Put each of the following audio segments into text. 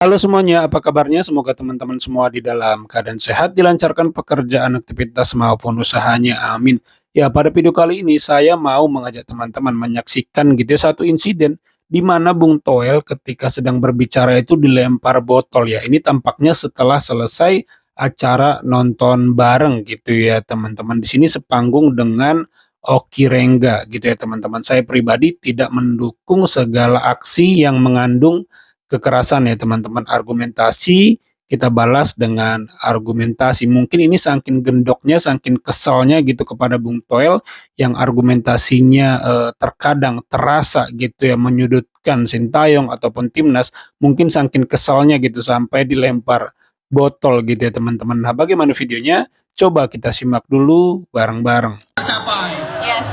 Halo semuanya, apa kabarnya? Semoga teman-teman semua di dalam keadaan sehat, dilancarkan pekerjaan, aktivitas maupun usahanya. Amin. Ya, pada video kali ini saya mau mengajak teman-teman menyaksikan gitu ya satu insiden di mana Bung Toel ketika sedang berbicara itu dilempar botol ya. Ini tampaknya setelah selesai acara nonton bareng gitu ya teman-teman. Di sini sepanggung dengan Oki Rengga gitu ya teman-teman. Saya pribadi tidak mendukung segala aksi yang mengandung kekerasan ya teman-teman. Argumentasi kita balas dengan argumentasi. Mungkin ini saking gendoknya, saking keselnya gitu kepada Bung Toel yang argumentasinya terkadang terasa gitu ya menyudutkan Sintayong ataupun timnas. Mungkin saking keselnya gitu sampai dilempar botol gitu ya teman-teman. Nah, bagaimana videonya? Coba kita simak dulu bareng-bareng. Capai. Yes.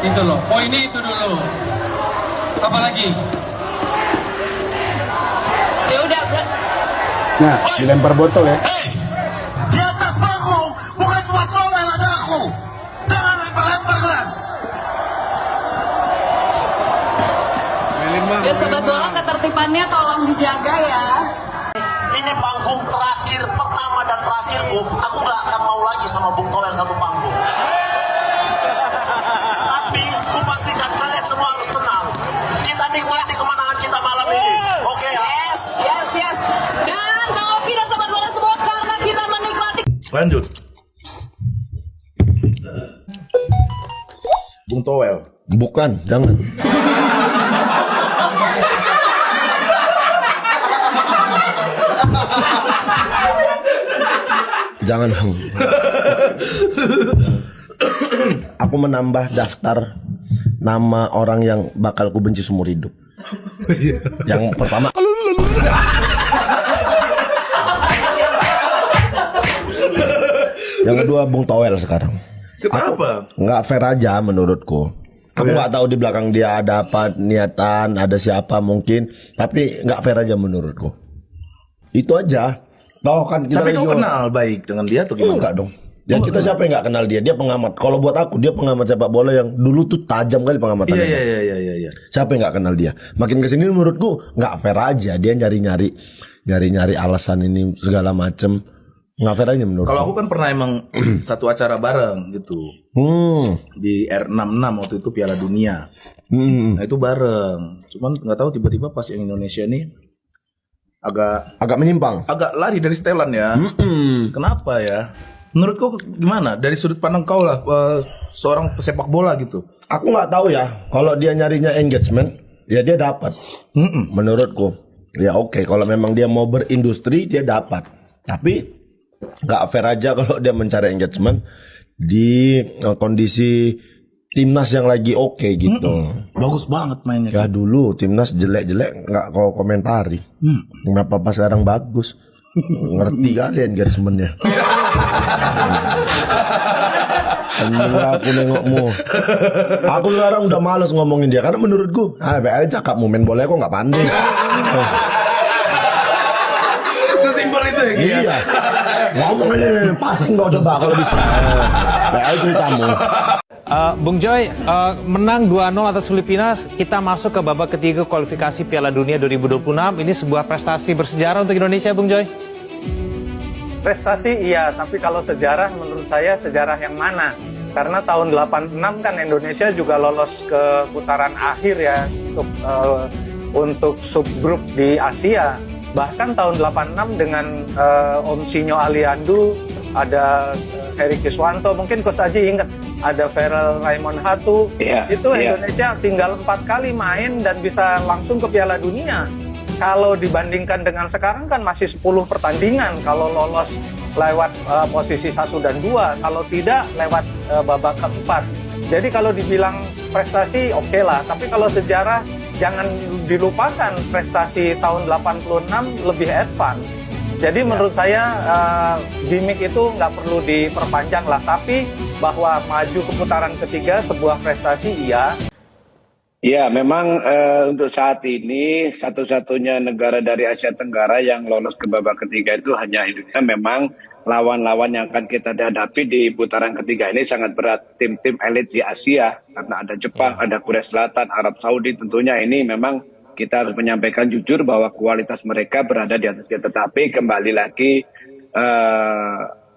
Itu loh. Poinnya itu dulu. Apalagi? Ya udah, Nah, dilempar botol ya. Hei, di atas panggung bukan cuma Toel, ada aku. Jangan lempar-lempar kan. ya sobat bola ketertibannya tolong dijaga ya. Ini panggung terakhir, pertama dan terakhirku. Aku gak akan mau lagi sama Bung Toel satu panggung. Tapi ku pastikan kalian semua harus tenang. Kita nikmati kemenangan kita malam ini. Oke ya? Yes. Dan Bang Oki dan sobat bola semua karena kita menikmati. Lanjut. Bung Toel. Bukan, jangan. Jangan dong. Aku menambah daftar nama orang yang bakal ku benci seumur hidup. Yang pertama. Yang kedua Bung Toel sekarang. Kenapa? Nggak fair aja menurutku. Aku nggak tahu di belakang dia ada apa niatan, ada siapa mungkin, tapi nggak fair aja menurutku. Itu aja. Tahu kan kita Tapi lagi kau kenal baik dengan dia atau gimana? enggak dong. Ya kita siapa yang nggak kenal dia? Dia pengamat. Kalau buat aku dia pengamat sepak bola yang dulu tuh tajam kali pengamatannya. Iya. Siapa yang nggak kenal dia? Makin kesini menurutku nggak fair aja. Dia nyari alasan ini segala macem. Nggak fair aja menurutku. Kalau aku kan pernah emang satu acara bareng gitu di R66 waktu itu Piala Dunia. Nah itu bareng. Cuman nggak tahu tiba-tiba pas yang Indonesia nih Agak menyimpang. agak lari dari setelan ya. Kenapa ya? Menurut kau gimana? Dari sudut pandang kau lah, seorang pesepak bola gitu. Aku nggak tahu ya. Kalau dia nyarinya engagement, ya dia dapat. Menurutku, ya oke. Kalau memang dia mau berindustri, dia dapat. Tapi nggak fair aja kalau dia mencari engagement di kondisi timnas yang lagi oke gitu. Bagus banget mainnya. Ya dulu timnas jelek-jelek nggak kau komentari. Kenapa pas sekarang bagus? Ngerti kalian engagementnya. Alhamdulillah aku nengokmu. Aku sekarang udah males ngomongin dia karena menurutku, BL cakap main bola kok nggak pandai. Sesimpel itu ya. Gia? Iya. Ngomong aja passing kau coba kalau bisa. BL ceritamu. Bung Joy, menang 2-0 atas Filipina, kita masuk ke babak ketiga kualifikasi Piala Dunia 2026. Ini sebuah prestasi bersejarah untuk Indonesia, Bung Joy. Prestasi iya, tapi kalau sejarah menurut saya sejarah yang mana? Karena tahun 86 kan Indonesia juga lolos ke putaran akhir ya untuk subgrup di Asia. Bahkan tahun 86 dengan Om Sinyo Aliandu, ada Heri Kiswanto, mungkin Coach Aji ingat, ada Feral Raymond Hatu. Indonesia tinggal 4 kali main dan bisa langsung ke Piala Dunia. Kalau dibandingkan dengan sekarang kan masih 10 pertandingan kalau lolos lewat posisi 1 dan 2, kalau tidak lewat babak keempat. Jadi kalau dibilang prestasi oke lah, tapi kalau sejarah jangan dilupakan prestasi tahun 86 lebih advance. Jadi menurut saya gimmick itu nggak perlu diperpanjang lah, tapi bahwa maju ke putaran ketiga sebuah prestasi iya. Ya, memang untuk saat ini satu-satunya negara dari Asia Tenggara yang lolos ke babak ketiga itu hanya Indonesia. Memang lawan-lawan yang akan kita hadapi di putaran ketiga ini sangat berat. Tim-tim elit di Asia, karena ada Jepang, ada Korea Selatan, Arab Saudi, tentunya ini memang kita harus menyampaikan jujur bahwa kualitas mereka berada di atas kita. Tetapi kembali lagi,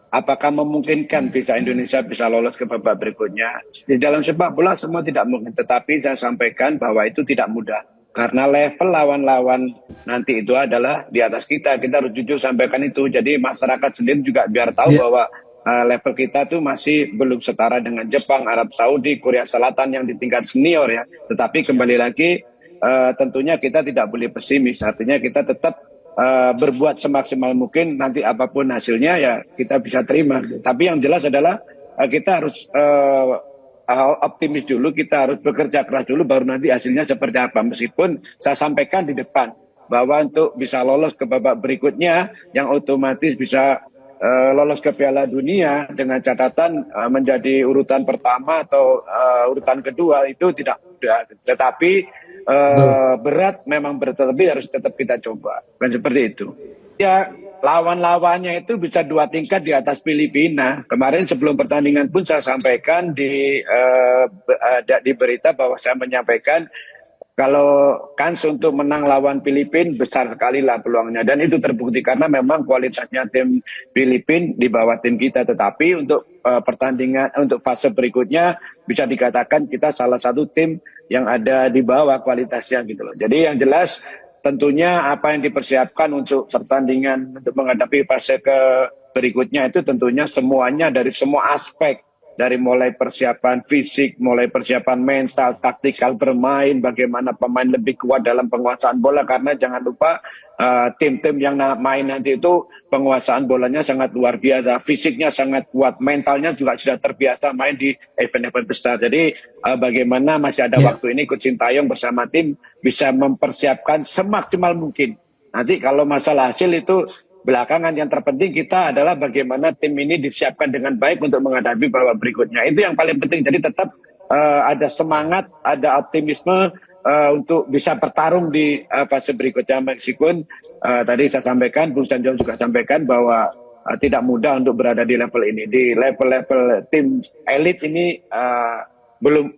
apakah memungkinkan bisa Indonesia bisa lolos ke babak berikutnya? Di dalam sepak bola semua tidak mungkin, tetapi saya sampaikan bahwa itu tidak mudah. Karena level lawan-lawan nanti itu adalah di atas kita. Kita harus jujur sampaikan itu. Jadi masyarakat sendiri juga biar tahu bahwa level kita tuh masih belum setara dengan Jepang, Arab Saudi, Korea Selatan yang di tingkat senior ya. Tetapi kembali lagi tentunya kita tidak boleh pesimis. Artinya kita tetap berbuat semaksimal mungkin, nanti apapun hasilnya ya kita bisa terima. Tapi yang jelas adalah kita harus optimis dulu, kita harus bekerja keras dulu, baru nanti hasilnya seperti apa. Meskipun saya sampaikan di depan bahwa untuk bisa lolos ke babak berikutnya yang otomatis bisa lolos ke Piala Dunia dengan catatan menjadi urutan pertama atau urutan kedua itu tidak mudah. Tetapi berat, memang berat, tapi harus tetap kita coba. Kan seperti itu. Ya, lawan-lawannya itu bisa 2 tingkat di atas Filipina. Kemarin sebelum pertandingan pun saya sampaikan di berita bahwa saya menyampaikan kalau kans untuk menang lawan Filipina besar sekali lah peluangnya. Dan itu terbukti karena memang kualitasnya tim Filipina di bawah tim kita. Tetapi untuk pertandingan, untuk fase berikutnya bisa dikatakan kita salah satu tim yang ada di bawah kualitasnya gitu loh. Jadi yang jelas tentunya apa yang dipersiapkan untuk pertandingan untuk menghadapi fase berikutnya itu tentunya semuanya dari semua aspek, dari mulai persiapan fisik, mulai persiapan mental, taktikal bermain, bagaimana pemain lebih kuat dalam penguasaan bola, karena jangan lupa tim-tim yang main nanti itu penguasaan bolanya sangat luar biasa, fisiknya sangat kuat, mentalnya juga sudah terbiasa main di event-event besar. Jadi bagaimana masih ada waktu ini Coach Sintayong bersama tim bisa mempersiapkan semaksimal mungkin. Nanti kalau masalah hasil itu belakangan, yang terpenting kita adalah bagaimana tim ini disiapkan dengan baik untuk menghadapi babak berikutnya. Itu yang paling penting. Jadi tetap ada semangat, ada optimisme untuk bisa bertarung di fase berikutnya. Meskipun tadi saya sampaikan, Bung Sanjong juga sampaikan bahwa tidak mudah untuk berada di level ini. Di level-level tim elit ini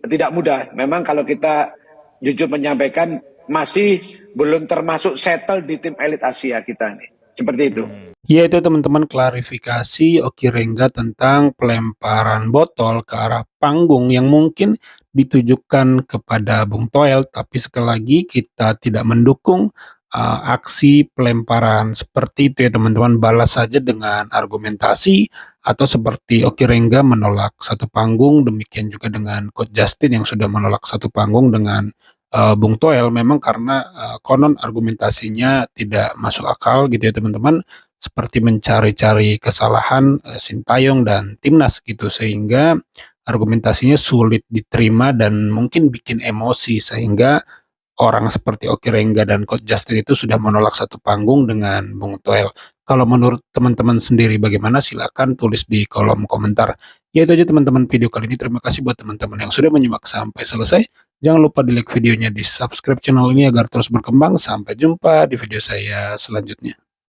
tidak mudah. Memang kalau kita jujur menyampaikan masih belum termasuk settle di tim elit Asia kita nih. Seperti itu. Ya, itu teman-teman klarifikasi Oki Rengga tentang pelemparan botol ke arah panggung yang mungkin ditujukan kepada Bung Toel, tapi sekali lagi kita tidak mendukung aksi pelemparan seperti itu ya teman-teman. Balas saja dengan argumentasi, atau seperti Oki Rengga menolak satu panggung, demikian juga dengan Coach Justin yang sudah menolak satu panggung dengan Bung Toel, memang karena konon argumentasinya tidak masuk akal gitu ya teman-teman, seperti mencari-cari kesalahan Sintayong dan timnas gitu, sehingga argumentasinya sulit diterima dan mungkin bikin emosi, sehingga orang seperti Oki Rengga dan Coach Justin itu sudah menolak satu panggung dengan Bung Toel. Kalau menurut teman-teman sendiri bagaimana, silakan tulis di kolom komentar. Ya, itu aja teman-teman video kali ini. Terima kasih buat teman-teman yang sudah menyimak sampai selesai. Jangan lupa di like videonya, di subscribe channel ini agar terus berkembang. Sampai jumpa di video saya selanjutnya.